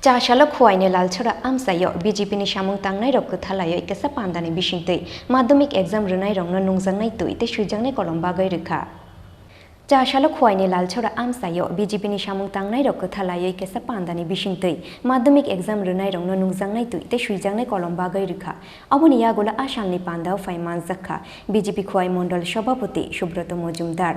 চাশালো খোয়াইনে Lalchhara আমসাইয় বিজেপিনি সামুং তাংনাই rock থালায় কেসা পান্দানি বিশিংতৈ মাধ্যমিক এক্সাম রুনাই রংনো নুংজাंनाय তুইতে সুইজাंनाय কলম বাগৈ রেখা চাশালো খোয়াইনে লালছড়া আমসাইয় বিজেপিনি সামুং তাংনাই রক থালায় কেসা পান্দানি বিশিংতৈ মাধ্যমিক এক্সাম রুনাই রংনো নুংজাंनाय তুইতে সুইজাंनाय কলম বাগৈ রেখা অবনি ইয়াগুলো আসামনি পান্দাও ফাইমান জাখা বিজেপি খোয়াই মন্ডল সভাপতি সুব্রত মজুমদার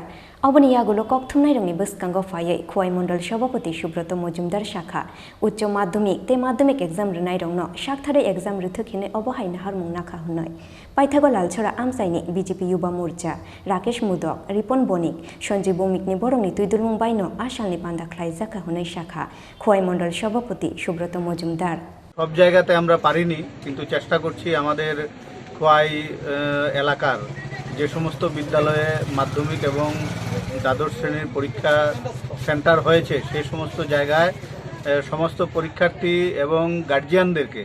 অবনি ইয়াগুলো ককথুমনাই রংনি বসকাঙ্গ ফাইয়ে খোয়াই মন্ডল সভাপতি সুব্রত মজুমদার শাখা উচ্চ মাধ্যমিক তে মাধ্যমিক exam রুনাই রংনো শাকথারে exam রুথুখিনে অবহাইনা হারমুং নাখা হুনয় পাইথাগো Lalchhara আমসাইনি BJP Yuva Morcha Rakesh मुदक Ripon Banik Sanjeev बमिकनि बरंनि तुइदुलमुं बायनो आसामनि पान्दा ख्लाइजाखा हुनै शाखा খোয়াই মন্ডল সভাপতি সুব্রত মজুমদার সব জায়গাতে আমরা পারিনি কিন্তু চেষ্টা করছি আমাদের খোয়াই এলাকার যে সমস্ত বিদ্যালয়ে মাধ্যমিক এবং দ্বাদশ শ্রেণীর পরীক্ষা সেন্টার হয়েছে সেই সমস্ত জায়গায় সমস্ত পরীক্ষার্থী এবং গার্জিয়ানদেরকে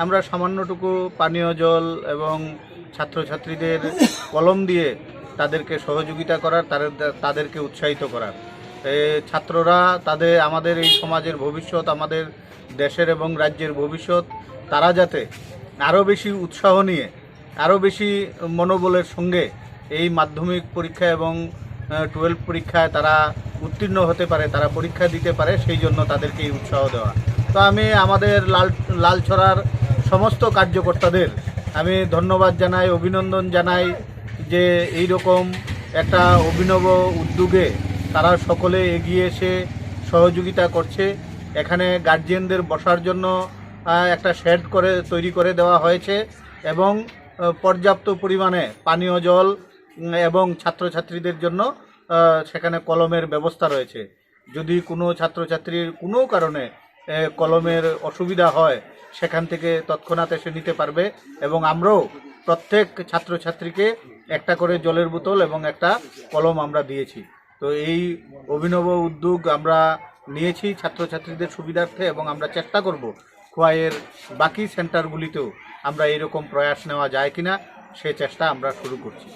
আমরা সামান্যটুকু পানীয় জল এবং ছাত্রছাত্রীদের কলম দিয়ে তাদেরকে সহযোগিতা করার তাদেরকে উৎসাহিত করার ছাত্ররা আমাদের এই সমাজের ভবিষ্যৎ আমাদের দেশের এবং রাজ্যের ভবিষ্যৎ তারা যাতে আরও বেশি উৎসাহ নিয়ে আরও বেশি মনোবলের সঙ্গে এই মাধ্যমিক পরীক্ষা এবং 12 পরীক্ষায় তারা উত্তীর্ণ হতে পারে তারা পরীক্ষা দিতে পারে সেই জন্য তাদেরকে এই উৎসাহ দেওয়া তো আমি আমাদের লালছড়ার সমস্ত কার্যকর্তাদের আমি ধন্যবাদ জানাই অভিনন্দন জানাই যে এই রকম একটা অভিনব উদ্যোগে তারা সকলে এগিয়ে এসে সহযোগিতা করছে এখানে গার্জিয়ানদের বসার জন্য একটা শেড তৈরি করে দেওয়া হয়েছে এবং পর্যাপ্ত পরিমাণে পানীয় জল এবং ছাত্রছাত্রীদের জন্য সেখানে কলমের ব্যবস্থা রয়েছে যদি কোনো ছাত্রছাত্রীর কোনো কারণে কলমের অসুবিধা হয় সেখান থেকে তৎক্ষণাৎ এসে নিতে পারবে এবং আমরাও প্রত্যেক ছাত্রছাত্রীকে একটা করে জলের বোতল এবং একটা কলম আমরা দিয়েছি তো এই অভিনব উদ্যোগ আমরা নিয়েছি ছাত্রছাত্রীদের সুবিধার্থে এবং আমরা চেষ্টা করব খোয়াইয়ের বাকি সেন্টারগুলিতেও আমরা এইরকম প্রয়াস নেওয়া যায় কিনা সে চেষ্টা আমরা শুরু করছি।